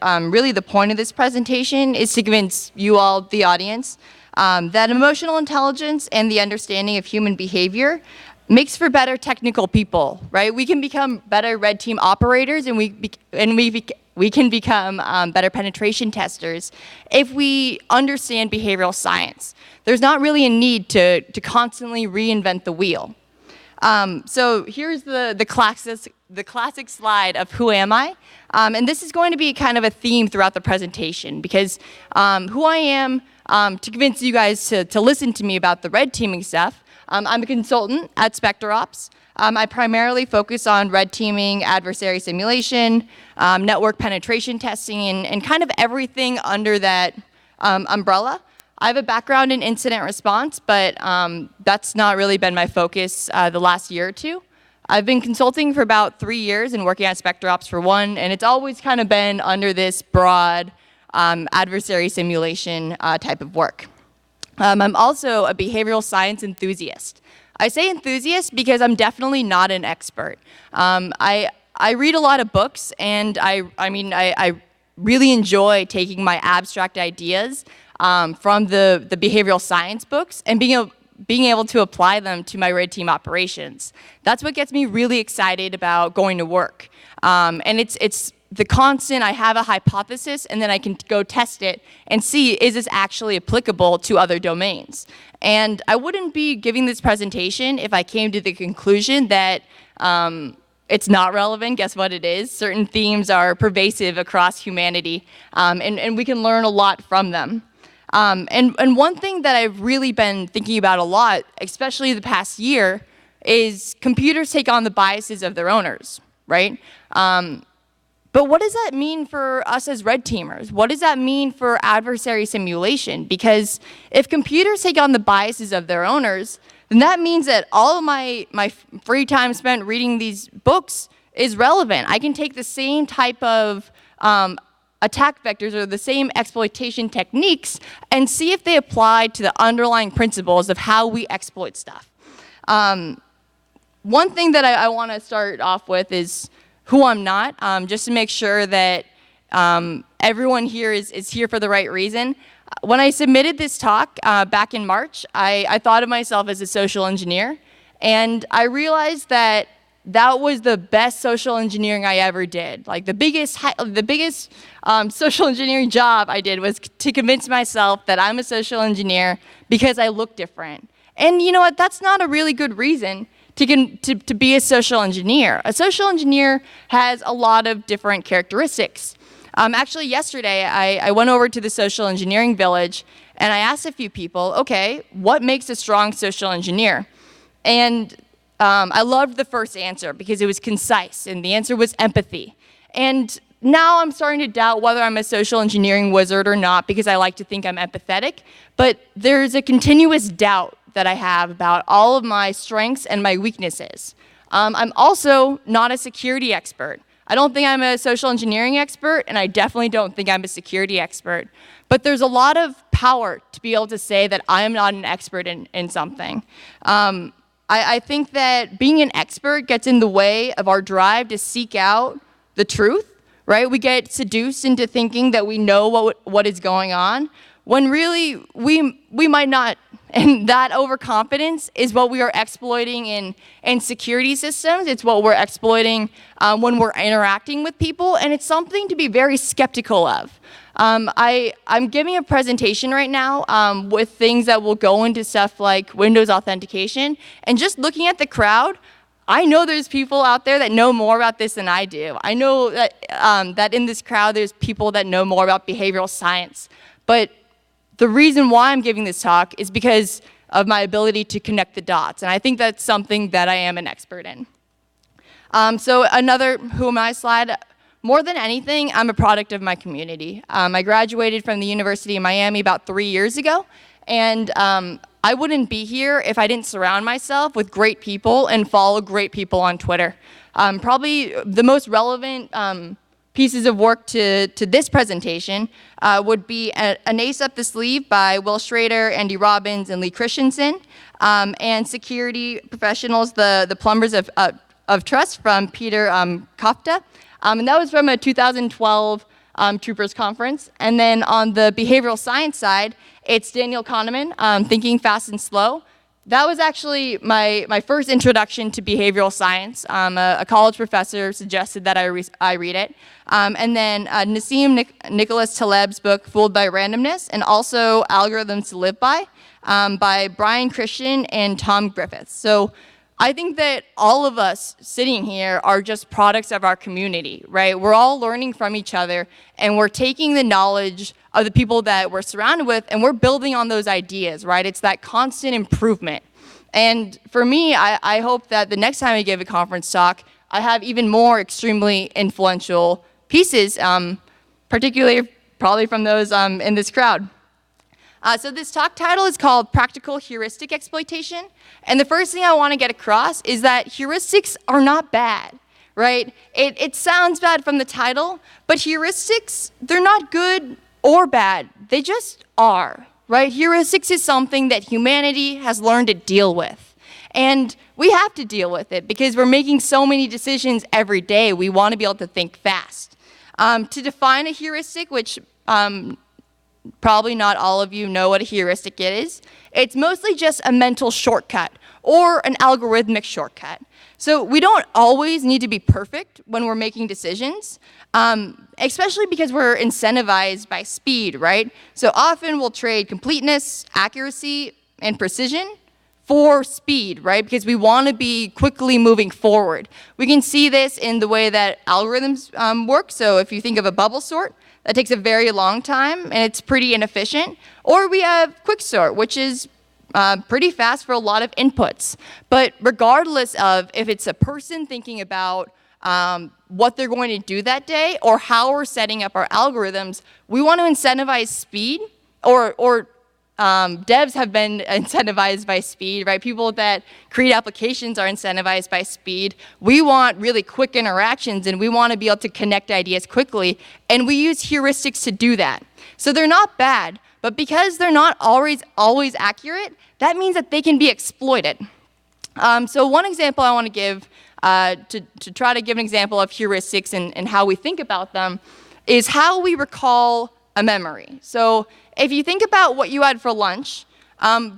really the point of this presentation is to convince you all, the audience, that emotional intelligence and the understanding of human behavior makes for better technical people, right? We can become better red team operators, and we can become better penetration testers if we understand behavioral science. There's not really a need to constantly reinvent the wheel. So here's the classic slide of who am I? And this is going to be kind of a theme throughout the presentation, because who I am, to convince you guys to listen to me about the red teaming stuff, I'm a consultant at SpecterOps. I primarily focus on red teaming, adversary simulation, network penetration testing, and kind of everything under that umbrella. I have a background in incident response, but that's not really been my focus the last year or two. I've been consulting for about 3 years and working at SpecterOps for 1, and it's always kind of been under this broad adversary simulation type of work. I'm also a behavioral science enthusiast. I say enthusiast because I'm definitely not an expert. I read a lot of books, and I really enjoy taking my abstract ideas from the behavioral science books and being able to apply them to my red team operations. That's what gets me really excited about going to work. And it's the constant, I have a hypothesis, and then I can go test it and see, is this actually applicable to other domains? And I wouldn't be giving this presentation if I came to the conclusion that it's not relevant. Guess what it is? Certain themes are pervasive across humanity, and we can learn a lot from them. And one thing that I've really been thinking about a lot, especially the past year, is computers take on the biases of their owners, right? But what does that mean for us as red teamers? What does that mean for adversary simulation? Because if computers take on the biases of their owners, then that means that all of my free time spent reading these books is relevant. I can take the same type of attack vectors or the same exploitation techniques and see if they apply to the underlying principles of how we exploit stuff. One thing that I want to start off with is who I'm not, just to make sure that everyone here is here for the right reason. When I submitted this talk back in March, I thought of myself as a social engineer, and I realized that was the best social engineering I ever did. Like the biggest social engineering job I did was to convince myself that I'm a social engineer because I look different. And you know what? That's not a really good reason to be a social engineer. A social engineer has a lot of different characteristics. Actually, yesterday, I went over to the social engineering village, and I asked a few people, okay, what makes a strong social engineer? And I loved the first answer because it was concise, and the answer was empathy. And now I'm starting to doubt whether I'm a social engineering wizard or not, because I like to think I'm empathetic, but there's a continuous doubt that I have about all of my strengths and my weaknesses. I'm also not a security expert. I don't think I'm a social engineering expert, and I definitely don't think I'm a security expert. But there's a lot of power to be able to say that I am not an expert in something. I think that being an expert gets in the way of our drive to seek out the truth, right? We get seduced into thinking that we know what is going on, when really we might not. And that overconfidence is what we are exploiting in security systems. It's what we're exploiting when we're interacting with people, and it's something to be very skeptical of. I'm giving a presentation right now with things that will go into stuff like Windows authentication, and just looking at the crowd, I know there's people out there that know more about this than I do. I know that, that in this crowd there's people that know more about behavioral science, but the reason why I'm giving this talk is because of my ability to connect the dots, and I think that's something that I am an expert in. So another who am I slide. More than anything, I'm a product of my community. I graduated from the University of Miami about 3 years ago, and I wouldn't be here if I didn't surround myself with great people and follow great people on Twitter. Probably the most relevant pieces of work to this presentation would be an Ace Up the Sleeve by Will Schrader, Andy Robbins, and Lee Christensen, and security professionals, the Plumbers of Trust from Peter Kafka. And that was from a 2012 Troopers Conference. And then on the behavioral science side, it's Daniel Kahneman, Thinking Fast and Slow. That was actually my first introduction to behavioral science. A college professor suggested that I read it. And then Nassim Nicholas Taleb's book, Fooled by Randomness, and also Algorithms to Live by Brian Christian and Tom Griffiths. So I think that all of us sitting here are just products of our community, right? We're all learning from each other, and we're taking the knowledge of the people that we're surrounded with, and we're building on those ideas, right? It's that constant improvement. And for me, I hope that the next time I give a conference talk, I have even more extremely influential pieces, particularly probably from those in this crowd. So this talk title is called Practical Heuristic Exploitation. And the first thing I want to get across is that heuristics are not bad, right? It sounds bad from the title, but heuristics, they're not good or bad. They just are, right? Heuristics is something that humanity has learned to deal with. And we have to deal with it because we're making so many decisions every day. We want to be able to think fast. To define a heuristic, which probably not all of you know what a heuristic is. It's mostly just a mental shortcut or an algorithmic shortcut. So we don't always need to be perfect when we're making decisions, especially because we're incentivized by speed, right? So often we'll trade completeness, accuracy, and precision for speed, right? Because we want to be quickly moving forward. We can see this in the way that algorithms work. So if you think of a bubble sort, that takes a very long time, and it's pretty inefficient. Or we have quicksort, which is pretty fast for a lot of inputs. But regardless of if it's a person thinking about what they're going to do that day or how we're setting up our algorithms, we want to incentivize speed, or devs have been incentivized by speed, right? People that create applications are incentivized by speed. We want really quick interactions, and we want to be able to connect ideas quickly, and we use heuristics to do that. So they're not bad, but because they're not always accurate, that means that they can be exploited. So one example I want to give, to try to give an example of heuristics and how we think about them, is how we recall a memory. So if you think about what you had for lunch, I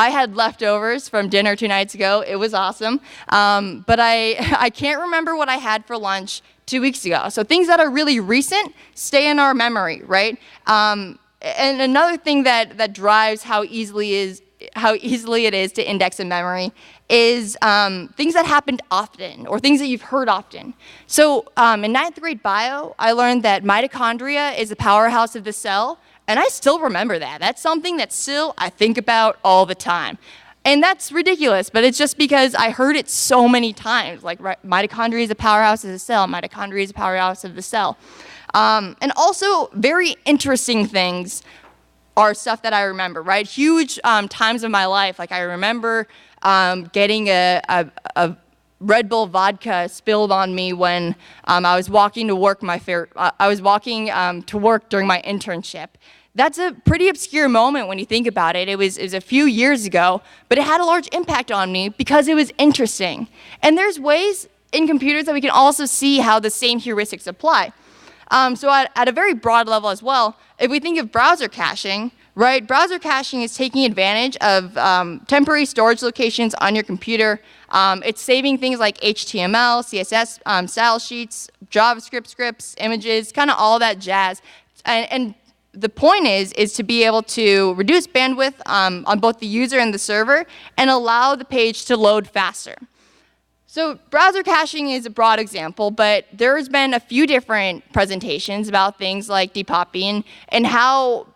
had leftovers from dinner 2 nights ago. It was awesome. But I can't remember what I had for lunch 2 weeks ago. So things that are really recent stay in our memory, right? And another thing that drives how easily it is to index a memory is things that happened often or things that you've heard often. So in 9th grade bio, I learned that mitochondria is the powerhouse of the cell, and I still remember that. That's something that still I think about all the time. And that's ridiculous, but it's just because I heard it so many times, like mitochondria is the powerhouse of the cell, mitochondria is the powerhouse of the cell. And also very interesting things are stuff that I remember, right? Huge times of my life, like I remember getting a Red Bull vodka spilled on me when I was walking to work. I was walking to work during my internship. That's a pretty obscure moment when you think about it. It was a few years ago, but it had a large impact on me because it was interesting. And there's ways in computers that we can also see how the same heuristics apply. So at a very broad level as well, if we think of browser caching, right? Browser caching is taking advantage of temporary storage locations on your computer. It's saving things like HTML, CSS, style sheets, JavaScript scripts, images, kind of all that jazz. And the point is to be able to reduce bandwidth on both the user and the server and allow the page to load faster. So browser caching is a broad example, but there's been a few different presentations about things like depuping and how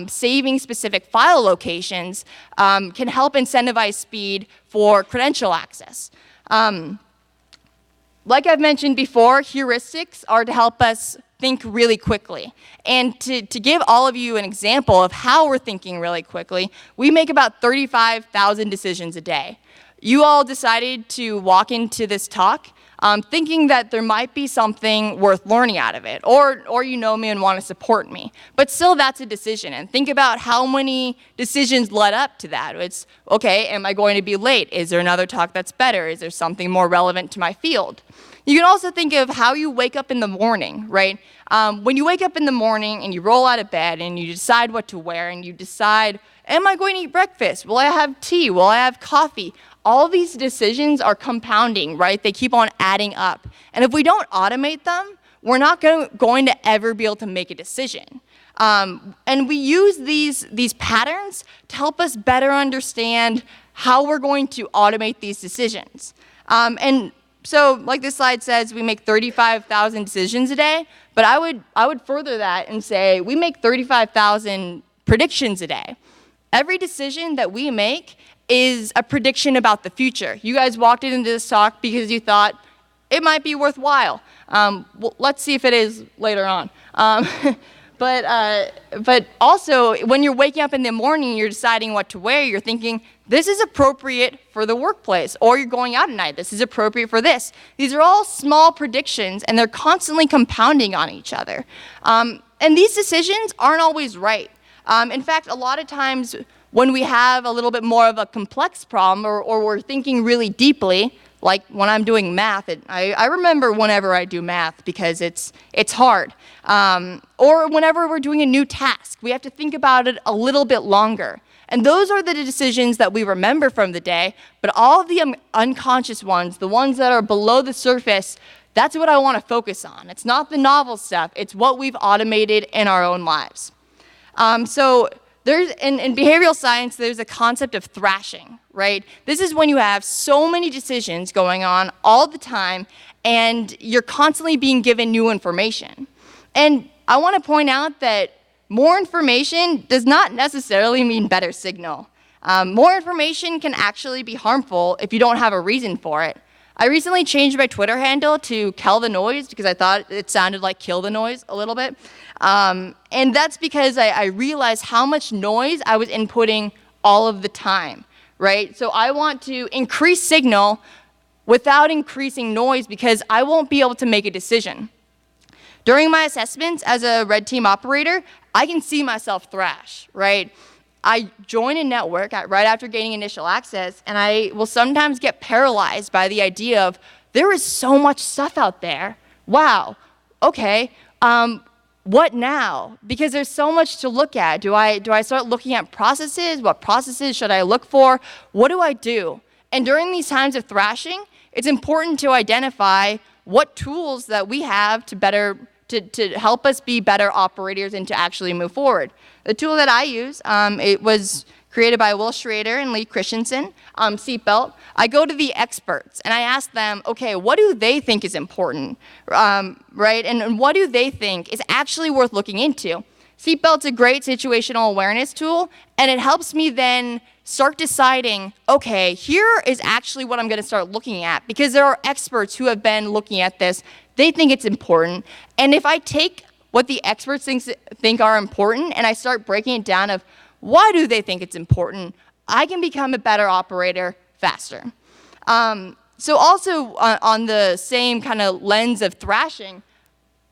saving specific file locations can help incentivize speed for credential access. Like I've mentioned before, heuristics are to help us think really quickly. And to give all of you an example of how we're thinking really quickly, we make about 35,000 decisions a day. You all decided to walk into this talk thinking that there might be something worth learning out of it, or you know me and want to support me. But still, that's a decision. And think about how many decisions led up to that. It's, okay, am I going to be late? Is there another talk that's better? Is there something more relevant to my field? You can also think of how you wake up in the morning, right? When you wake up in the morning and you roll out of bed and you decide what to wear and you decide, am I going to eat breakfast? Will I have tea? Will I have coffee? All these decisions are compounding, right? They keep on adding up. And if we don't automate them, we're not going to ever be able to make a decision. And we use these patterns to help us better understand how we're going to automate these decisions. And so, like this slide says, we make 35,000 decisions a day, but I would further that and say we make 35,000 predictions a day. Every decision that we make is a prediction about the future. You guys walked into this talk because you thought it might be worthwhile. Well, let's see if it is later on. But also, when you're waking up in the morning, you're deciding what to wear, you're thinking, this is appropriate for the workplace, or you're going out at night, this is appropriate for this. These are all small predictions, and they're constantly compounding on each other. And these decisions aren't always right. In fact, a lot of times when we have a little bit more of a complex problem, or we're thinking really deeply, like when I'm doing math, I remember whenever I do math because it's hard. Or whenever we're doing a new task, we have to think about it a little bit longer. And those are the decisions that we remember from the day, but all of the unconscious ones, the ones that are below the surface, that's what I want to focus on. It's not the novel stuff, it's what we've automated in our own lives. So there's, in behavioral science, there's a concept of thrashing, right? This is when you have so many decisions going on all the time, and you're constantly being given new information. And I want to point out that more information does not necessarily mean better signal. More information can actually be harmful if you don't have a reason for it. I recently changed my Twitter handle to Kel the Noise because I thought it sounded like kill the noise a little bit. And that's because I realized how much noise I was inputting all of the time, right? So I want to increase signal without increasing noise because I won't be able to make a decision. During my assessments as a red team operator, I can see myself thrash, right? I join a network right after gaining initial access, and I will sometimes get paralyzed by the idea of, there is so much stuff out there. Wow, okay, what now? Because there's so much to look at. Do I start looking at processes? What processes should I look for? What do I do? And during these times of thrashing, it's important to identify what tools that we have to help us be better operators and to actually move forward. The tool that I use, it was created by Will Schrader and Lee Christensen, Seatbelt. I go to the experts and I ask them, okay, what do they think is important, right? And what do they think is actually worth looking into? Seatbelt's a great situational awareness tool, and it helps me then start deciding, okay, here is actually what I'm going to start looking at, because there are experts who have been looking at this. They think it's important. And if I take what the experts think are important and I start breaking it down of why do they think it's important, I can become a better operator faster. So also on the same kind of lens of thrashing,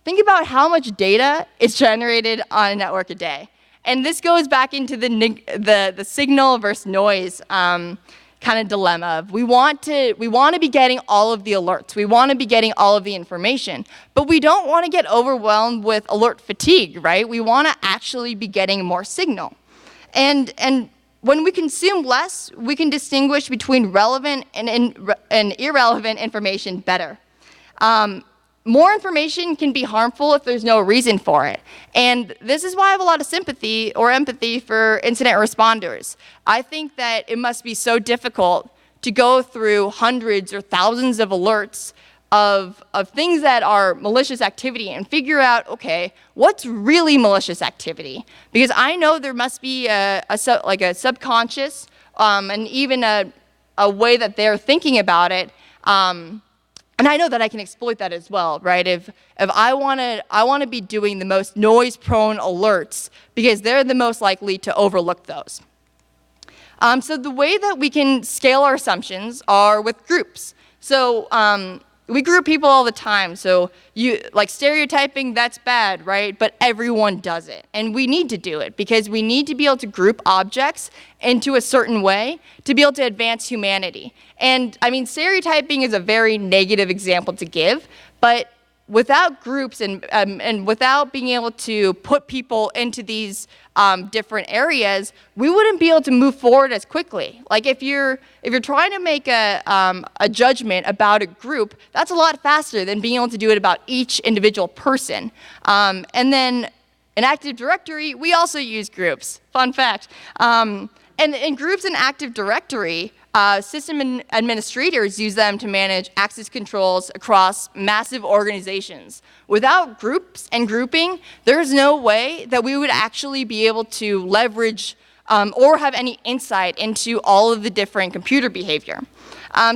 think about how much data is generated on a network a day. And this goes back into the signal versus noise kind of dilemma. We want to be getting all of the alerts. We want to be getting all of the information. But we don't want to get overwhelmed with alert fatigue, right? We want to actually be getting more signal. And when we consume less, we can distinguish between relevant and irrelevant information better. More information can be harmful if there's no reason for it. And this is why I have a lot of sympathy or empathy for incident responders. I think that it must be so difficult to go through hundreds or thousands of alerts of things that are malicious activity and figure out, okay, what's really malicious activity? Because I know there must be a subconscious and even a way that they're thinking about it. And I know that I can exploit that as well, right? If I want to be doing the most noise-prone alerts because they're the most likely to overlook those. So the way that we can scale our assumptions are with groups. So we group people all the time. So like stereotyping, that's bad, right? But everyone does it. And we need to do it because we need to be able to group objects into a certain way to be able to advance humanity. And I mean, stereotyping is a very negative example to give, but without groups and without being able to put people into these different areas, we wouldn't be able to move forward as quickly. Like if you're trying to make a judgment about a group, that's a lot faster than being able to do it about each individual person. And then in Active Directory, we also use groups. Fun fact. And in groups in Active Directory, system administrators use them to manage access controls across massive organizations. Without groups and grouping, there's no way that we would actually be able to leverage or have any insight into all of the different computer behavior.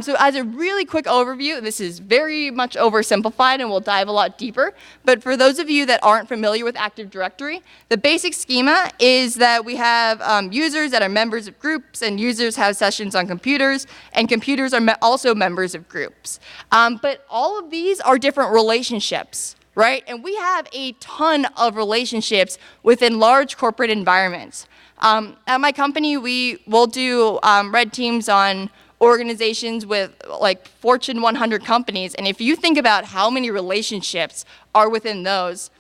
So as a really quick overview, this is very much oversimplified and we'll dive a lot deeper, but for those of you that aren't familiar with Active Directory, the basic schema is that we have users that are members of groups, and users have sessions on computers, and computers are also members of groups. But all of these are different relationships, right? And we have a ton of relationships within large corporate environments. At my company, we will do red teams on organizations with like Fortune 100 companies, and if you think about how many relationships are within those,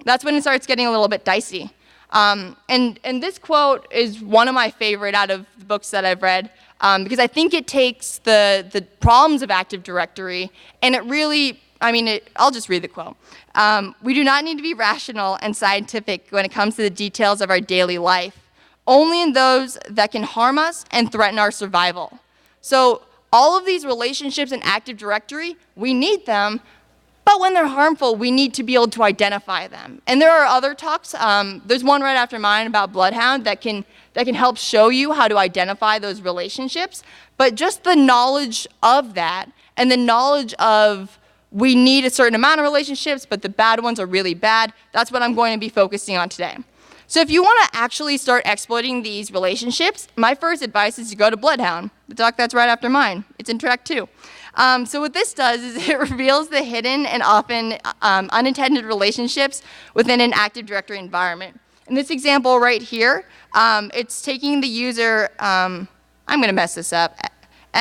that's when it starts getting a little bit dicey. And this quote is one of my favorite out of the books that I've read, because I think it takes the problems of Active Directory and it really, I'll just read the quote. We do not need to be rational and scientific when it comes to the details of our daily life, only in those that can harm us and threaten our survival. So all of these relationships in Active Directory, we need them, but when they're harmful, we need to be able to identify them. And there are other talks. There's one right after mine about Bloodhound that can help show you how to identify those relationships. But just the knowledge of that and the knowledge of we need a certain amount of relationships, but the bad ones are really bad, that's what I'm going to be focusing on today. So if you want to actually start exploiting these relationships, my first advice is to go to Bloodhound, the talk that's right after mine. It's in track 2. So what this does is it reveals the hidden and often unintended relationships within an Active Directory environment. In this example right here, it's taking the user, I'm going to mess this up,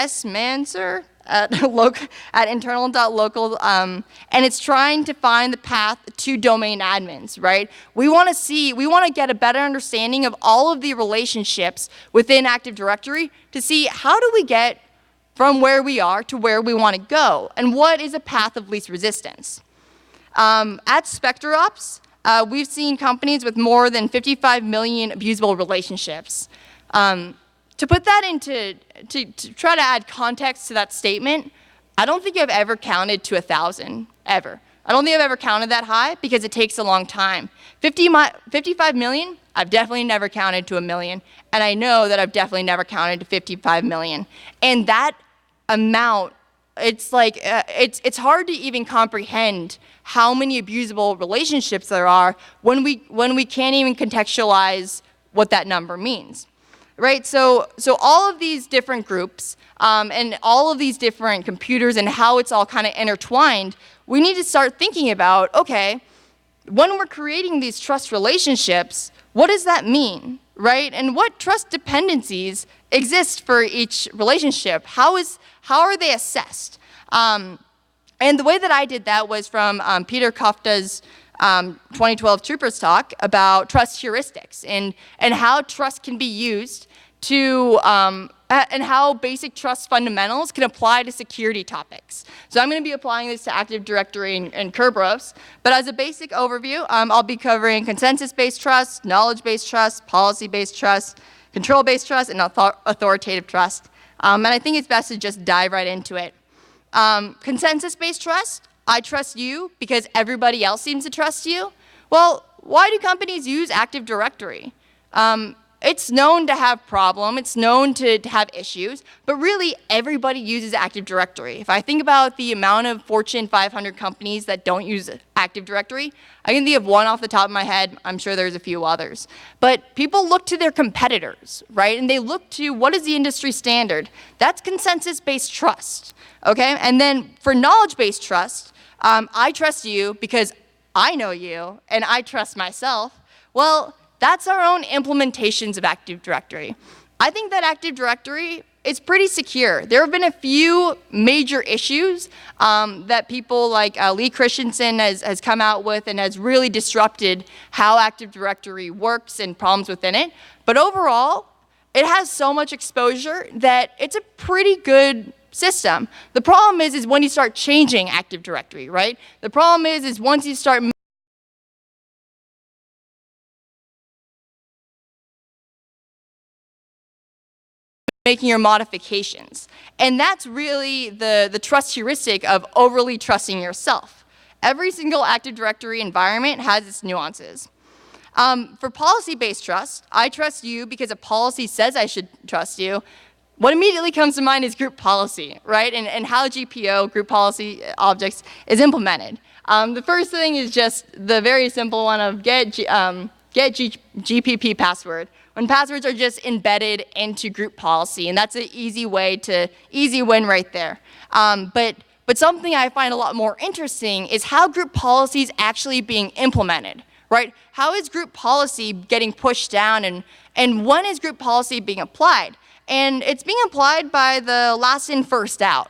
smancer at internal.local, and it's trying to find the path to domain admins, right? We want to get a better understanding of all of the relationships within Active Directory to see how do we get from where we are to where we want to go, and what is a path of least resistance. At SpecterOps, we've seen companies with more than 55 million abusable relationships. To put that into, to try to add context to that statement, I don't think I've ever counted to 1,000, ever. I don't think I've ever counted that high because it takes a long time. 55 million, I've definitely never counted to 1 million, and I know that I've definitely never counted to 55 million. And that amount, it's like, it's hard to even comprehend how many abusable relationships there are when we can't even contextualize what that number means. Right, so all of these different groups and all of these different computers and how it's all kind of intertwined, we need to start thinking about, okay, when we're creating these trust relationships, what does that mean, right? And what trust dependencies exist for each relationship? How are they assessed? And the way that I did that was from Peter Kafka's 2012 Troopers talk about trust heuristics and how trust can be used to, and how basic trust fundamentals can apply to security topics. So I'm going to be applying this to Active Directory and Kerberos, but as a basic overview, I'll be covering consensus-based trust, knowledge-based trust, policy-based trust, control-based trust, and authoritative trust. And I think it's best to just dive right into it. Consensus-based trust, I trust you because everybody else seems to trust you. Well, why do companies use Active Directory? it's known to have problem, it's known to have issues, but really everybody uses Active Directory. If I think about the amount of Fortune 500 companies that don't use Active Directory, I can think of one off the top of my head. I'm sure there's a few others. But people look to their competitors, right? And they look to what is the industry standard. That's consensus-based trust, okay? And then for knowledge-based trust, I trust you because I know you and I trust myself. Well, that's our own implementations of Active Directory. I think that Active Directory is pretty secure. There have been a few major issues that people like Lee Christensen has come out with and has really disrupted how Active Directory works and problems within it. But overall, it has so much exposure that it's a pretty good system. The problem is when you start changing Active Directory, right? The problem is once you start making your modifications. And that's really the trust heuristic of overly trusting yourself. Every single Active Directory environment has its nuances. For policy-based trust, I trust you because a policy says I should trust you. What immediately comes to mind is group policy, right? And how GPO, group policy objects, is implemented. The first thing is just the very simple one of get GPP password, when passwords are just embedded into group policy, and that's an easy win right there. But something I find a lot more interesting is how group policy is actually being implemented, right? How is group policy getting pushed down, and when is group policy being applied? And it's being applied by the last in, first out.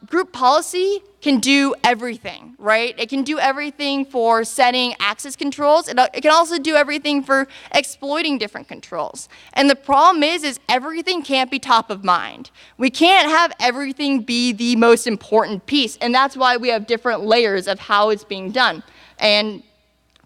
Group policy can do everything, right? It can do everything for setting access controls. It can also do everything for exploiting different controls. And the problem is everything can't be top of mind. We can't have everything be the most important piece, and that's why we have different layers of how it's being done. And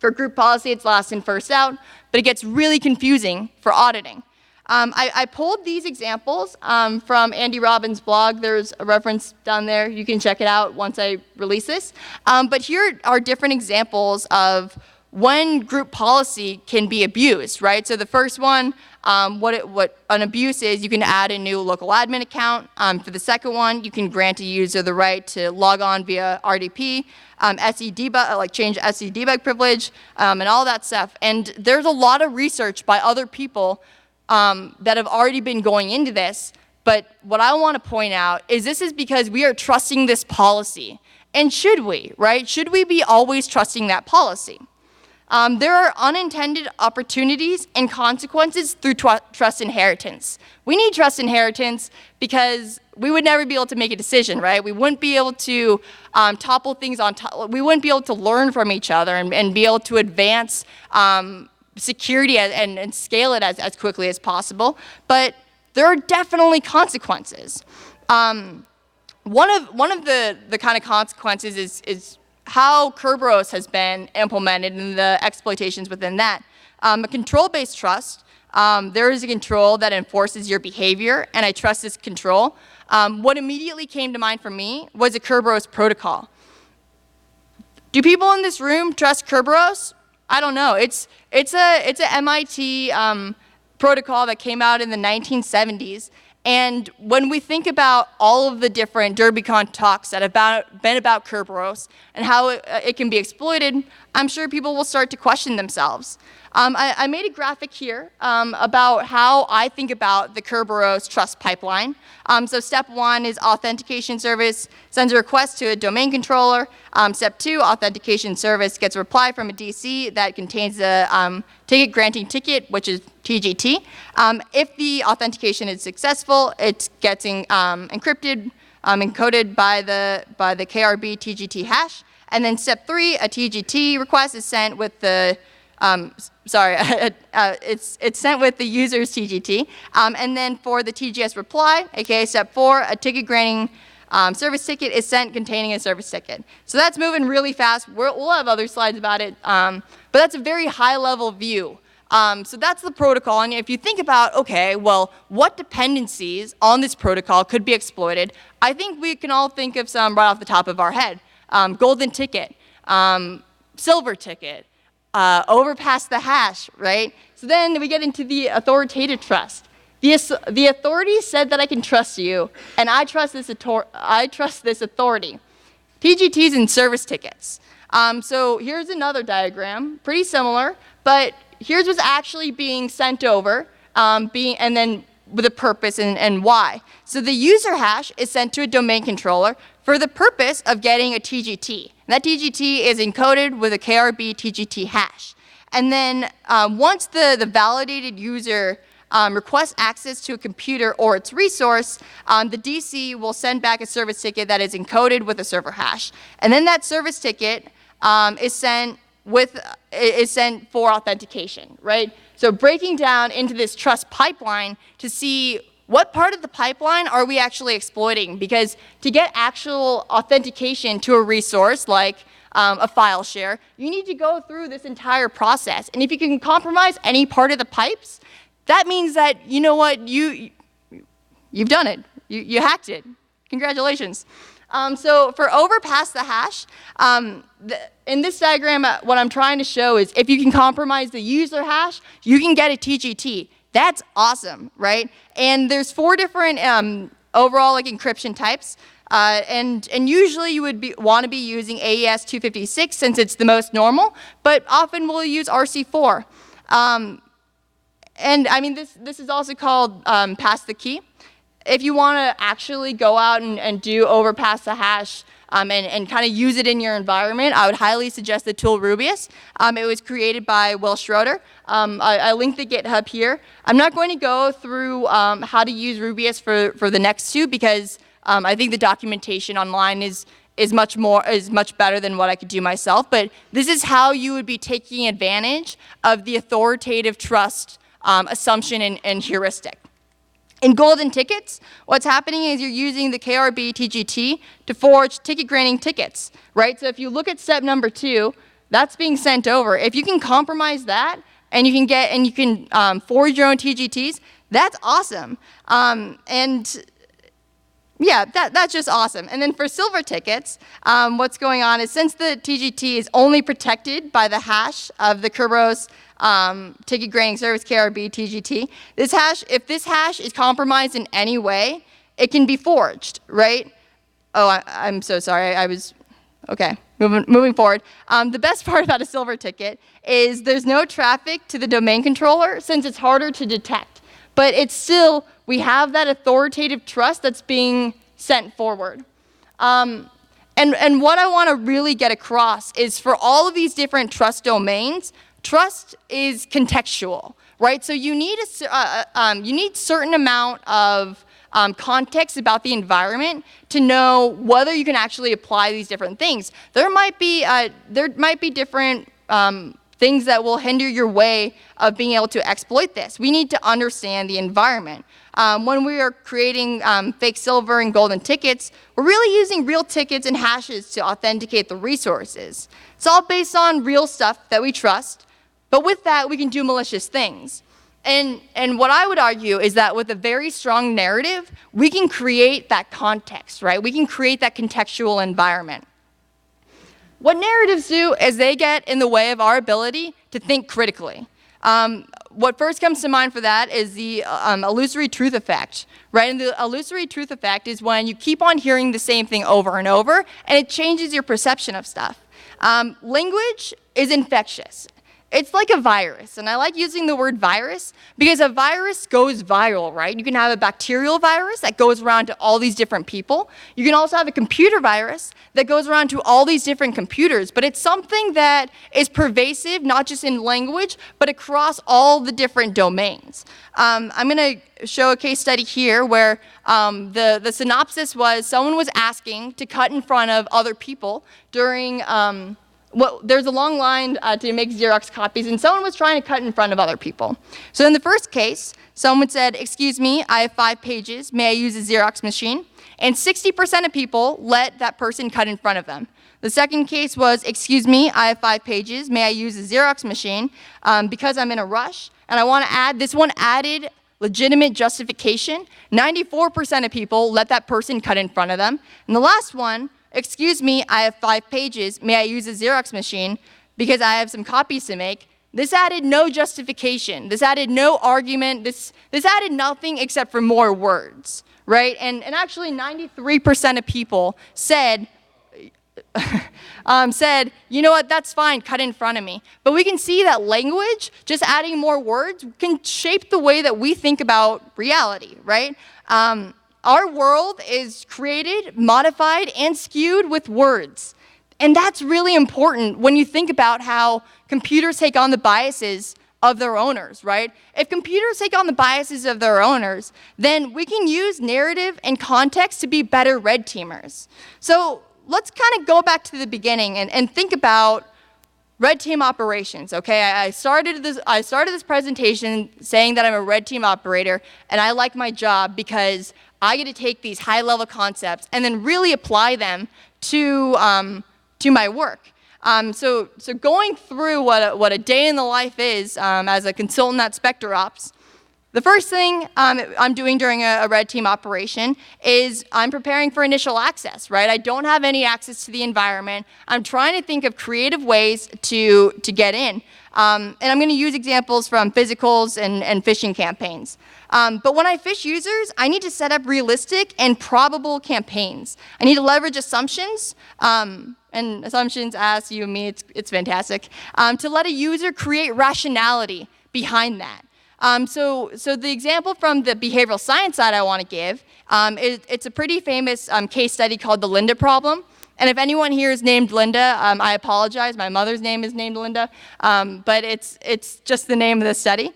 for group policy, it's last in, first out, but it gets really confusing for auditing. I pulled these examples from Andy Robbins' blog. There's a reference down there. You can check it out once I release this. But here are different examples of when group policy can be abused, right? So the first one, what an abuse is, you can add a new local admin account. For the second one, you can grant a user the right to log on via RDP, SE debug, like change SE debug privilege, and all that stuff. And there's a lot of research by other people that have already been going into this, but what I want to point out is this is because we are trusting this policy. And should we, right? Should we be always trusting that policy? There are unintended opportunities and consequences through trust inheritance. We need trust inheritance because we would never be able to make a decision, right? We wouldn't be able to topple things on top. We wouldn't be able to learn from each other and be able to advance security and scale it as quickly as possible, but there are definitely consequences. One of the kind of consequences is how Kerberos has been implemented and the exploitations within that. A control-based trust, there is a control that enforces your behavior, and I trust this control. What immediately came to mind for me was a Kerberos protocol. Do people in this room trust Kerberos? I don't know. It's a MIT protocol that came out in the 1970s. And when we think about all of the different DerbyCon talks that have been about Kerberos and how it can be exploited, I'm sure people will start to question themselves. I made a graphic here about how I think about the Kerberos trust pipeline. So step one is authentication service sends a request to a domain controller. Step two, authentication service gets a reply from a DC that contains a ticket granting ticket, which is TGT. If the authentication is successful, it gets encrypted, encoded by the KRB TGT hash. And then step three, a TGT request is sent with the it's sent with the user's TGT. And then for the TGS reply, aka step four, a ticket granting service ticket is sent containing a service ticket. So that's moving really fast. We'll have other slides about it, but that's a very high-level view. So that's the protocol. And if you think about, okay, well, what dependencies on this protocol could be exploited, I think we can all think of some right off the top of our head. Golden ticket, silver ticket, overpass the hash, right? So then we get into the authoritative trust. The authority said that I can trust you, and I trust this authority. TGTs and service tickets. So here's another diagram, pretty similar, but here's what's actually being sent over, and then with a purpose and why. So the user hash is sent to a domain controller for the purpose of getting a TGT. And that TGT is encoded with a KRB TGT hash. And then once the validated user requests access to a computer or its resource, the DC will send back a service ticket that is encoded with a server hash. And then that service ticket is sent for authentication, right? So breaking down into this trust pipeline to see what part of the pipeline are we actually exploiting? Because to get actual authentication to a resource like a file share, you need to go through this entire process. And if you can compromise any part of the pipes, that means that, you know what, you've done it. You hacked it. Congratulations. So for overpass the hash, in this diagram, what I'm trying to show is if you can compromise the user hash, you can get a TGT. That's awesome, right? And there's 4 different overall encryption types. And usually you would want to be using AES 256 since it's the most normal, but often we'll use RC4. And I mean, this is also called pass the key. If you want to actually go out and do overpass the hash and kind of use it in your environment, I would highly suggest the tool Rubius. It was created by Will Schroeder. I linked the GitHub here. I'm not going to go through how to use Rubius for the next 2 because I think the documentation online is much better than what I could do myself. But this is how you would be taking advantage of the authoritative trust assumption and heuristic. In golden tickets, what's happening is you're using the KRB TGT to forge ticket granting tickets, right? So if you look at step number 2, that's being sent over. If you can compromise that and you can forge your own TGTs, that's awesome. And yeah, that's just awesome. And then for silver tickets, what's going on is since the TGT is only protected by the hash of the Kerberos ticket granting service KRB TGT, if this hash is compromised in any way, it can be forged, right? Oh, I'm so sorry. Okay, moving forward. The best part about a silver ticket is there's no traffic to the domain controller since it's harder to detect. But it's still, we have that authoritative trust that's being sent forward. And what I want to really get across is for all of these different trust domains, trust is contextual, right? So you need certain amount of context about the environment to know whether you can actually apply these different things. There might be different things that will hinder your way of being able to exploit this. We need to understand the environment. When we are creating fake silver and golden tickets, we're really using real tickets and hashes to authenticate the resources. It's all based on real stuff that we trust, but with that, we can do malicious things. And what I would argue is that with a very strong narrative, we can create that context, right? We can create that contextual environment. What narratives do is they get in the way of our ability to think critically. What first comes to mind for that is the illusory truth effect, right? And the illusory truth effect is when you keep on hearing the same thing over and over, and it changes your perception of stuff. Language is infectious. It's like a virus, and I like using the word virus because a virus goes viral, right? You can have a bacterial virus that goes around to all these different people. You can also have a computer virus that goes around to all these different computers, but it's something that is pervasive, not just in language, but across all the different domains. I'm going to show a case study here where the synopsis was someone was asking to cut in front of other people during well, there's a long line to make Xerox copies, and someone was trying to cut in front of other people. So in the first case, someone said, "Excuse me, I have 5 pages. May I use a Xerox machine?" And 60% of people let that person cut in front of them. The second case was, "Excuse me, I have 5 pages. May I use a Xerox machine because I'm in a rush, and I want to add," this one added legitimate justification. 94% of people let that person cut in front of them. And the last one, "Excuse me, I have 5 pages. May I use a Xerox machine?" because I have some copies to make. This added no justification. This added no argument. This added nothing except for more words, right? And actually 93% of people said, you know what, that's fine, cut in front of me. But we can see that language, just adding more words, can shape the way that we think about reality, right? Our world is created, modified, and skewed with words. And that's really important when you think about how computers take on the biases of their owners, right? If computers take on the biases of their owners, then we can use narrative and context to be better red teamers. So let's kind of go back to the beginning and think about red team operations, okay? I started this presentation saying that I'm a red team operator and I like my job because I get to take these high-level concepts and then really apply them to my work. So going through what a day in the life is as a consultant at SpecterOps, the first thing I'm doing during a red team operation is I'm preparing for initial access, right? I don't have any access to the environment. I'm trying to think of creative ways to get in. And I'm going to use examples from physicals and phishing campaigns. But when I phish users, I need to set up realistic and probable campaigns. I need to leverage assumptions, and assumptions, ask you and me, it's fantastic, to let a user create rationality behind that. So the example from the behavioral science side I want to give, it's a pretty famous case study called the Linda problem. And if anyone here is named Linda, I apologize. My mother's name is named Linda, but it's just the name of the study.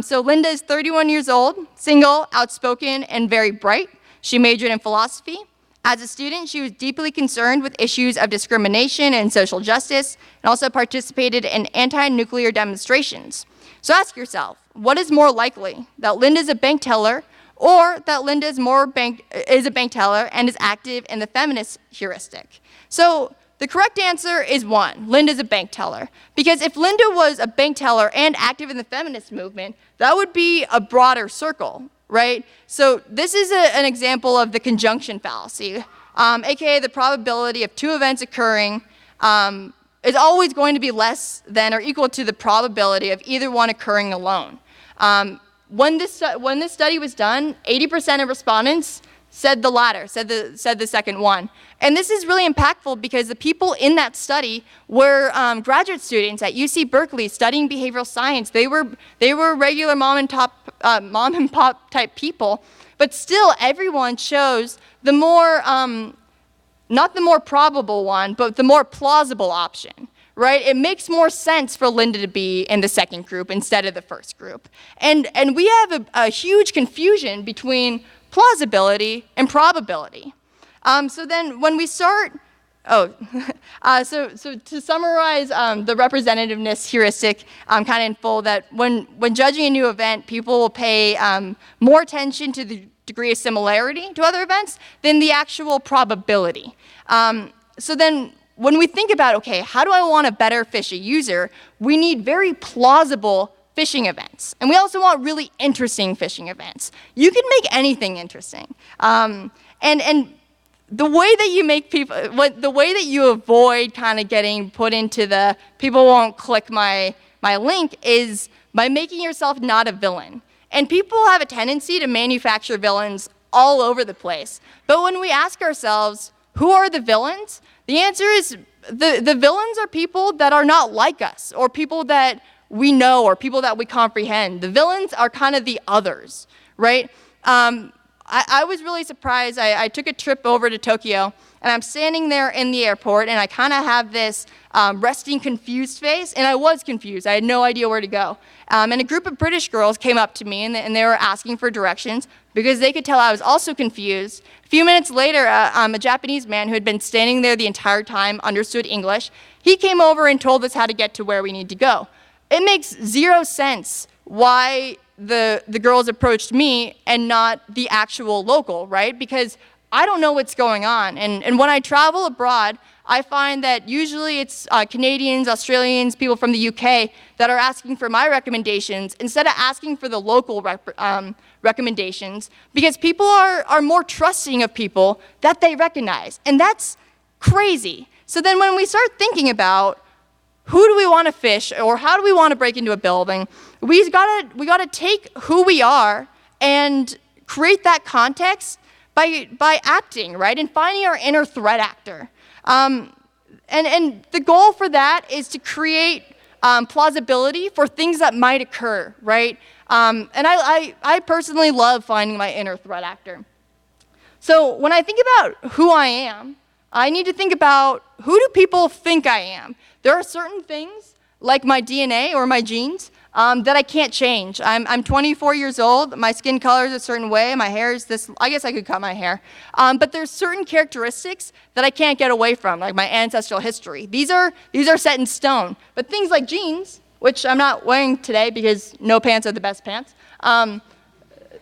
So Linda is 31 years old, single, outspoken, and very bright. She majored in philosophy. As a student, she was deeply concerned with issues of discrimination and social justice, and also participated in anti-nuclear demonstrations. So ask yourself, what is more likely, that Linda is a bank teller, or that Linda is a bank teller and is active in the feminist heuristic? So the correct answer is 1, Linda's a bank teller. Because if Linda was a bank teller and active in the feminist movement, that would be a broader circle, right? So this is an example of the conjunction fallacy, aka the probability of 2 events occurring is always going to be less than or equal to the probability of either one occurring alone. When this study was done, 80% of respondents said the latter, said the second one. And this is really impactful because the people in that study were graduate students at UC Berkeley studying behavioral science. They were regular mom and pop type people, but still everyone chose the more, not the more probable one, but the more plausible option. Right? It makes more sense for Linda to be in the second group instead of the first group. And we have a huge confusion between plausibility and probability. So then when we start, so to summarize the representativeness heuristic kind of in full, that when judging a new event, people will pay more attention to the degree of similarity to other events than the actual probability. So then when we think about, okay, how do I want to better phish a user, we need very plausible phishing events. And we also want really interesting phishing events. You can make anything interesting. And the way that you make people, the way that you avoid kind of getting put into the people won't click my link is by making yourself not a villain. And people have a tendency to manufacture villains all over the place. But when we ask ourselves, who are the villains? The answer is the villains are people that are not like us, or people that we know, or people that we comprehend. The villains are kind of the others, right? I was really surprised. I took a trip over to Tokyo, and I'm standing there in the airport, and I kind of have this resting confused face, and I was confused. I had no idea where to go. And a group of British girls came up to me, and they were asking for directions because they could tell I was also confused. A few minutes later, a Japanese man who had been standing there the entire time understood English. He came over and told us how to get to where we need to go. It makes zero sense why the girls approached me and not the actual local, right? Because I don't know what's going on. And when I travel abroad, I find that usually it's Canadians, Australians, people from the UK that are asking for my recommendations instead of asking for the local recommendations, because people are more trusting of people that they recognize. And that's crazy. So then when we start thinking about who do we want to fish, or how do we want to break into a building? We gotta take who we are and create that context by acting, right, and finding our inner threat actor. And the goal for that is to create plausibility for things that might occur, right? And I personally love finding my inner threat actor. So when I think about who I am, I need to think about, who do people think I am? There are certain things, like my DNA or my genes, that I can't change. I'm 24 years old. My skin color is a certain way. My hair is this. I guess I could cut my hair. But there's certain characteristics that I can't get away from, like my ancestral history. These are set in stone. But things like jeans, which I'm not wearing today because no pants are the best pants.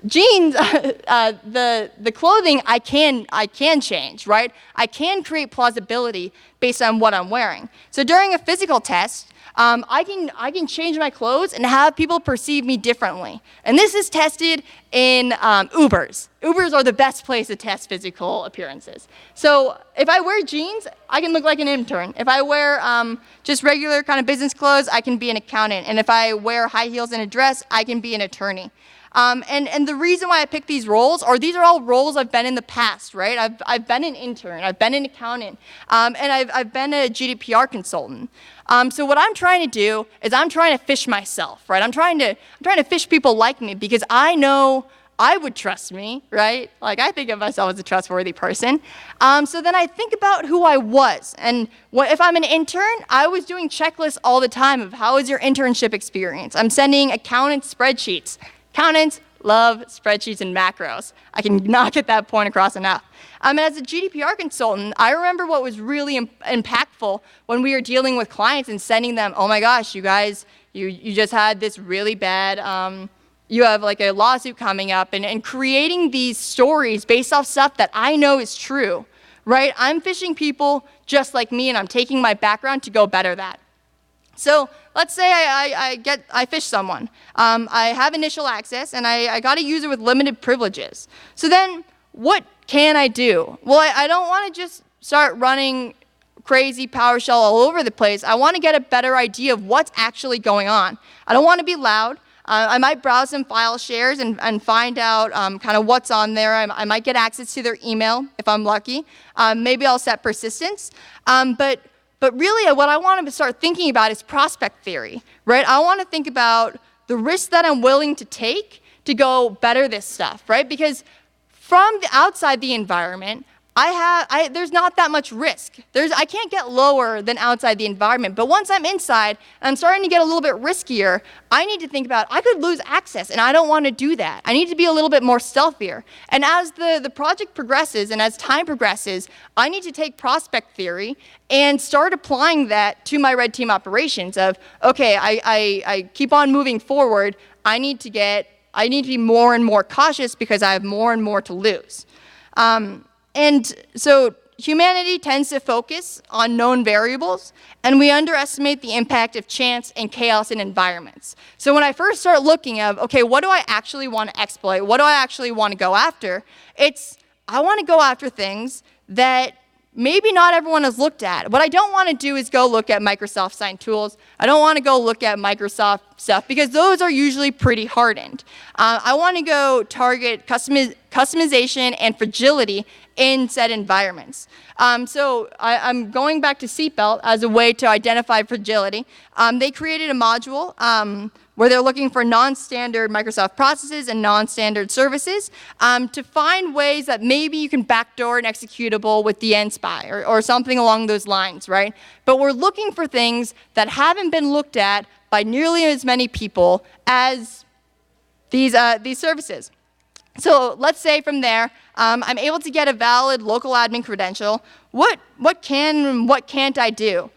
Jeans, the clothing I can change, right? I can create plausibility based on what I'm wearing. So during a physical test, I can change my clothes and have people perceive me differently. And this is tested in Ubers. Ubers are the best place to test physical appearances. So if I wear jeans, I can look like an intern. If I wear just regular kind of business clothes, I can be an accountant. And if I wear high heels and a dress, I can be an attorney. And the reason why I pick these roles, or these are all roles I've been in the past, right? I've been an intern, I've been an accountant, and I've been a GDPR consultant. So what I'm trying to do is I'm trying to fish myself, right? I'm trying to fish people like me because I know I would trust me, right? Like, I think of myself as a trustworthy person. So then I think about who I was. And if I'm an intern, I was doing checklists all the time of how was your internship experience. I'm sending accountants spreadsheets. Accountants love spreadsheets and macros. I can not get that point across enough. And as a GDPR consultant, I remember what was really impactful when we were dealing with clients and sending them, oh my gosh, you guys, you just had this really bad, you have like a lawsuit coming up, and creating these stories based off stuff that I know is true, right? I'm fishing people just like me, and I'm taking my background to go better that. So let's say I fish someone. I have initial access, and I got a user with limited privileges. So then what can I do? Well, I don't want to just start running crazy PowerShell all over the place. I want to get a better idea of what's actually going on. I don't want to be loud. I might browse some file shares and find out kind of what's on there. I might get access to their email if I'm lucky. Maybe I'll set persistence. But really, what I want to start thinking about is prospect theory, right? I want to think about the risks that I'm willing to take to go better this stuff, right? Because from the outside the environment, there's not that much risk. I can't get lower than outside the environment. But once I'm inside and I'm starting to get a little bit riskier, I need to think about, I could lose access, and I don't want to do that. I need to be a little bit more stealthier. And as the project progresses and as time progresses, I need to take prospect theory and start applying that to my red team operations of, okay, I keep on moving forward. I need to be more and more cautious because I have more and more to lose. And so humanity tends to focus on known variables, and we underestimate the impact of chance and chaos in environments. So when I first start looking at, okay, what do I actually want to exploit? What do I actually want to go after? I want to go after things that maybe not everyone has looked at. What I don't want to do is go look at Microsoft signed tools. I don't want to go look at Microsoft stuff because those are usually pretty hardened. I want to go target customization and fragility in said environments. So I'm going back to Seatbelt as a way to identify fragility. They created a module where they're looking for non-standard Microsoft processes and non-standard services to find ways that maybe you can backdoor an executable with the NSPY or something along those lines, right? But we're looking for things that haven't been looked at by nearly as many people as these services. So let's say from there, I'm able to get a valid local admin credential. What can and what can't I do?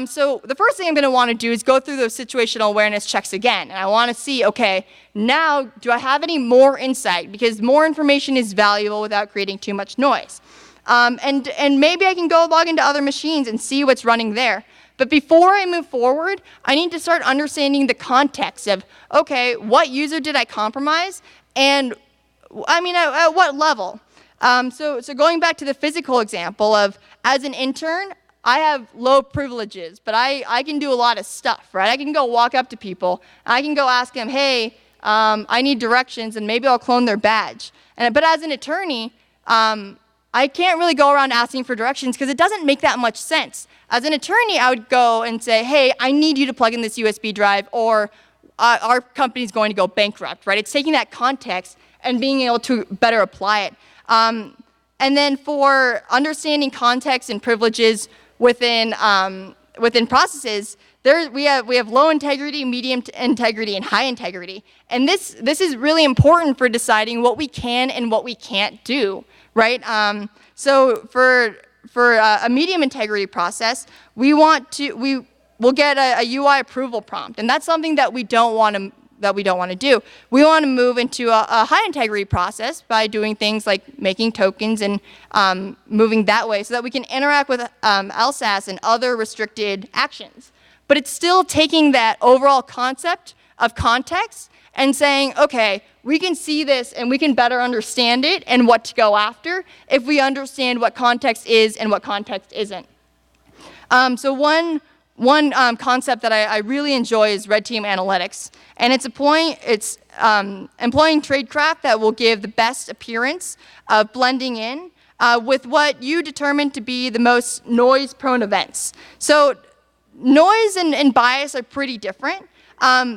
So the first thing I'm going to want to do is go through those situational awareness checks again. And I want to see, okay, now do I have any more insight? Because more information is valuable without creating too much noise. And maybe I can go log into other machines and see what's running there. But before I move forward, I need to start understanding the context of, okay, what user did I compromise? And I mean, at what level? So going back to the physical example of, as an intern, I have low privileges, but I can do a lot of stuff, right? I can go walk up to people. I can go ask them, hey, I need directions, and maybe I'll clone their badge. But as an attorney, I can't really go around asking for directions because it doesn't make that much sense. As an attorney, I would go and say, hey, I need you to plug in this USB drive, or our company's going to go bankrupt, right? It's taking that context and being able to better apply it. And then for understanding context and privileges within processes, we have low integrity, medium integrity, and high integrity. And this is really important for deciding what we can and what we can't do, right? So for a medium integrity process, we'll get a UI approval prompt, and that's something that we don't want to do. We want to move into a high integrity process by doing things like making tokens and moving that way so that we can interact with LSAS and other restricted actions. But it's still taking that overall concept of context and saying, okay, we can see this and we can better understand it and what to go after if we understand what context is and what context isn't. So one concept that I really enjoy is red team analytics, and it's employing tradecraft that will give the best appearance of blending in with what you determine to be the most noise-prone events. So noise and bias are pretty different.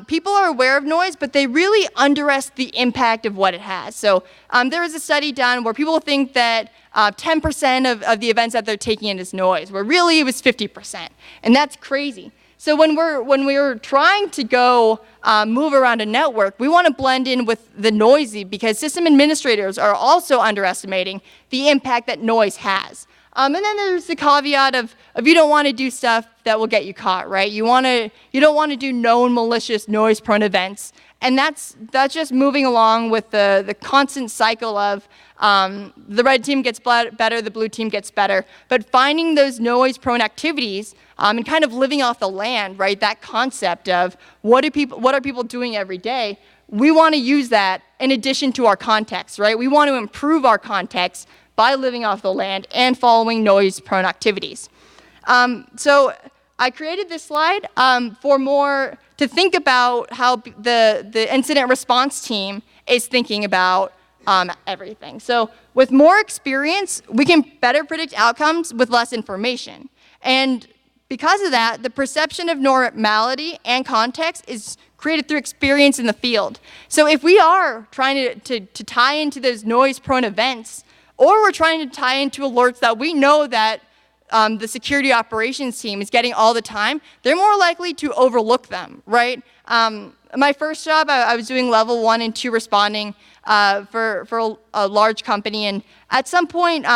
People are aware of noise, but they really underestimate the impact of what it has. So there was a study done where people think that 10% of the events that they're taking in is noise, where really it was 50%, and that's crazy. So when we're trying to go move around a network, we want to blend in with the noisy because system administrators are also underestimating the impact that noise has. And then there's the caveat of you don't want to do stuff that will get you caught, right? You don't want to do known malicious noise-prone events, and that's just moving along with the constant cycle of the red team gets better, the blue team gets better. But finding those noise-prone activities and kind of living off the land, right? That concept of what are people doing every day? We want to use that in addition to our context, right? We want to improve our context by living off the land and following noise-prone activities. So I created this slide to think about how the incident response team is thinking about everything. So with more experience, we can better predict outcomes with less information. And because of that, the perception of normality and context is created through experience in the field. So if we are trying to tie into those noise-prone events, or we're trying to tie into alerts that we know that the security operations team is getting all the time, they're more likely to overlook them, right? My first job, I was doing level 1 and 2 responding for a large company, and at some point,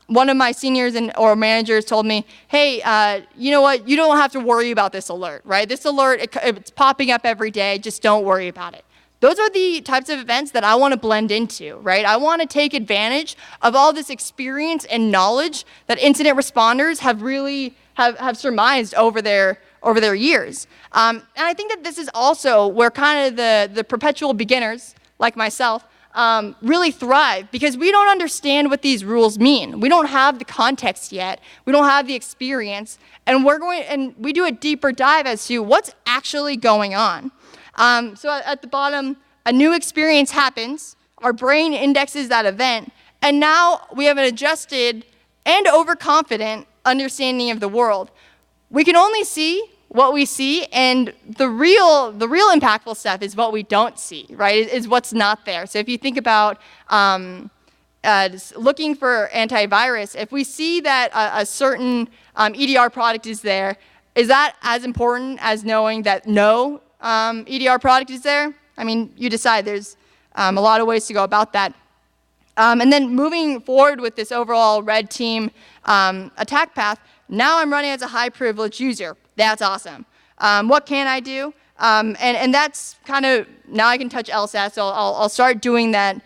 one of my seniors or managers told me, hey, you know what, you don't have to worry about this alert, right? This alert, it's popping up every day, just don't worry about it. Those are the types of events that I want to blend into, right? I want to take advantage of all this experience and knowledge that incident responders have really have surmised over their years. And I think that this is also where kind of the perpetual beginners, like myself, really thrive because we don't understand what these rules mean. We don't have the context yet. We don't have the experience, and we do a deeper dive as to what's actually going on. So at the bottom, a new experience happens, our brain indexes that event, and now we have an adjusted and overconfident understanding of the world. We can only see what we see, and the real impactful stuff is what we don't see, right? Is what's not there. So if you think about looking for antivirus, if we see that a certain EDR product is there, is that as important as knowing that no EDR product is there? I mean, you decide. There's a lot of ways to go about that. And then moving forward with this overall red team attack path, now I'm running as a high privilege user. That's awesome. What can I do? And that's kind of, now I can touch LSAS, so I'll start doing that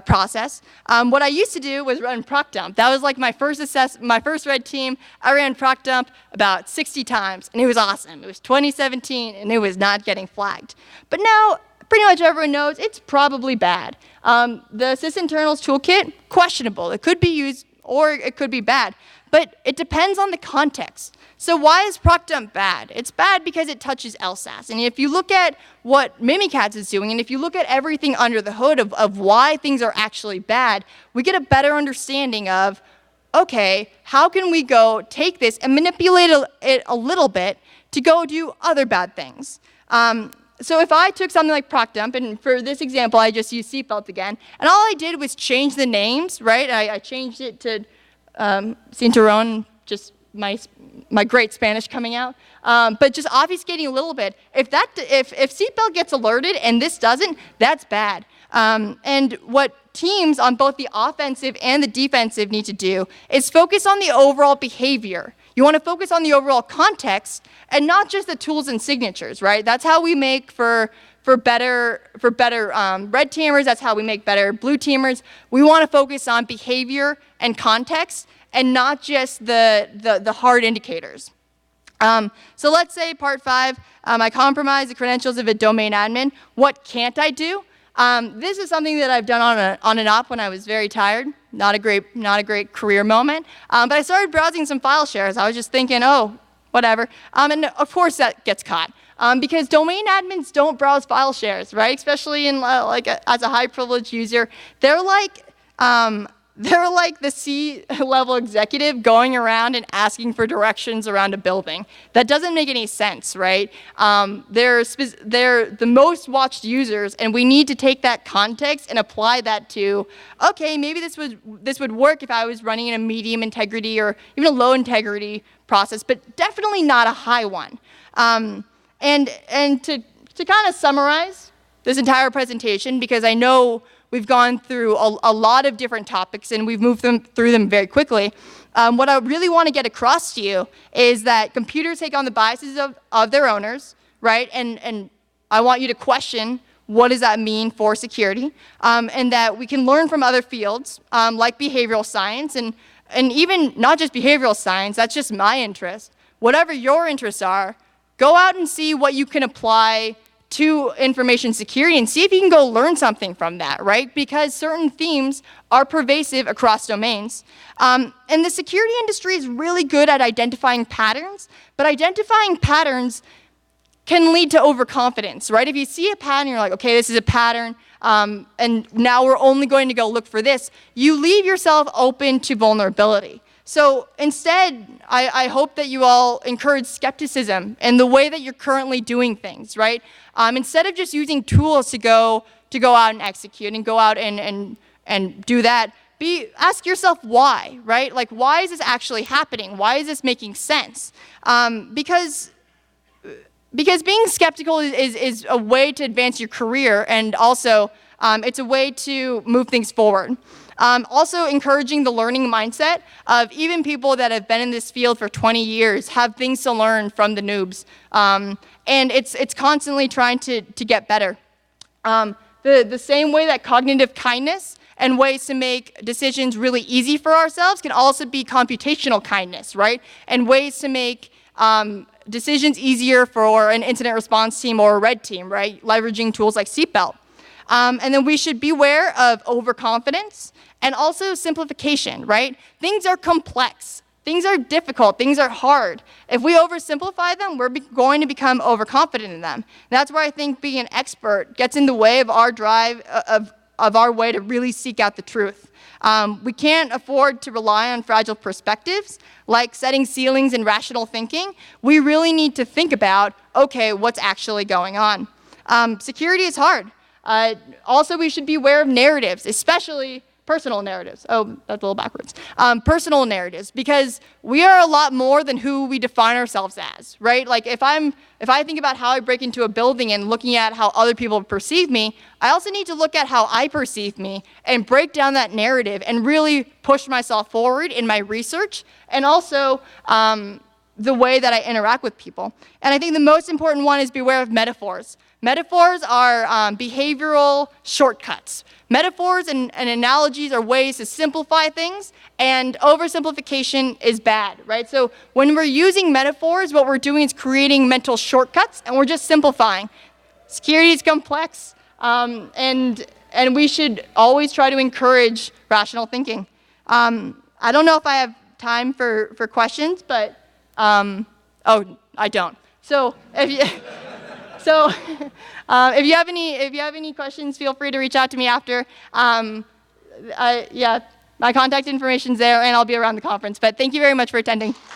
process. What I used to do was run proc dump. That was like my first red team. I ran proc dump about 60 times, and it was awesome. It was 2017, and it was not getting flagged. But now, pretty much everyone knows it's probably bad. The sysinternals toolkit, questionable. It could be used, or it could be bad. but it depends on the context. So why is ProcDump bad? It's bad because it touches LSAS. And if you look at what Mimikatz is doing, and if you look at everything under the hood of why things are actually bad, we get a better understanding of, okay, how can we go take this and manipulate it a little bit to go do other bad things? So if I took something like ProcDump, and for this example, I just used seatbelt again, and all I did was change the names, right? I changed it to Cinturón, just my great Spanish coming out, but just obfuscating a little bit. If seatbelt gets alerted and this doesn't, that's bad. And what teams on both the offensive and the defensive need to do is focus on the overall behavior. You want to focus on the overall context and not just the tools and signatures, right? That's how we make for better red teamers. That's how we make better blue teamers. We want to focus on behavior and context and not just the hard indicators. So let's say part 5, I compromise the credentials of a domain admin. What can't I do? This is something that I've done on and off when I was very tired. Not a great career moment. But I started browsing some file shares. I was just thinking, oh, whatever. And of course that gets caught. Because domain admins don't browse file shares, right? Especially in as a high privileged user. They're like the C-level executive going around and asking for directions around a building. That doesn't make any sense, right? They're the most watched users, and we need to take that context and apply that to, okay, maybe this would work if I was running in a medium integrity or even a low integrity process, but definitely not a high one. And to kind of summarize this entire presentation, because I know we've gone through a lot of different topics and we've moved through them very quickly. What I really want to get across to you is that computers take on the biases of their owners, right? And I want you to question, what does that mean for security? And that we can learn from other fields like behavioral science and even not just behavioral science, that's just my interest. Whatever your interests are, go out and see what you can apply to information security and see if you can go learn something from that, right? Because certain themes are pervasive across domains. And the security industry is really good at identifying patterns, but identifying patterns can lead to overconfidence, right? If you see a pattern, you're like, okay, this is a pattern, and now we're only going to go look for this, you leave yourself open to vulnerability. So instead, I hope that you all encourage skepticism in the way that you're currently doing things, right? Instead of just using tools to go out and execute and go out and do that, ask yourself why, right? Like, why is this actually happening? Why is this making sense? Because being skeptical is a way to advance your career, and also it's a way to move things forward. Also encouraging the learning mindset of even people that have been in this field for 20 years have things to learn from the noobs. And it's constantly trying to get better. The same way that cognitive kindness and ways to make decisions really easy for ourselves can also be computational kindness, right? And ways to make decisions easier for an incident response team or a red team, right? Leveraging tools like seatbelt. And then we should beware of overconfidence and also simplification, right? Things are complex. Things are difficult. Things are hard. If we oversimplify them, we're going to become overconfident in them. And that's where I think being an expert gets in the way of our drive, of our way to really seek out the truth. We can't afford to rely on fragile perspectives, like setting ceilings and rational thinking. We really need to think about, okay, what's actually going on? Security is hard. Also, we should be aware of narratives, especially personal narratives. Oh, that's a little backwards. Personal narratives, because we are a lot more than who we define ourselves as, right? Like if I think about how I break into a building and looking at how other people perceive me, I also need to look at how I perceive me and break down that narrative and really push myself forward in my research and also the way that I interact with people. And I think the most important one is beware of metaphors. Metaphors are behavioral shortcuts. Metaphors and analogies are ways to simplify things, and oversimplification is bad, right? So when we're using metaphors, what we're doing is creating mental shortcuts, and we're just simplifying. Security is complex, and we should always try to encourage rational thinking. I don't know if I have time for questions, but, oh, I don't. So if you, so if you have any questions, feel free to reach out to me after. Yeah, my contact information's there, and I'll be around the conference. But thank you very much for attending.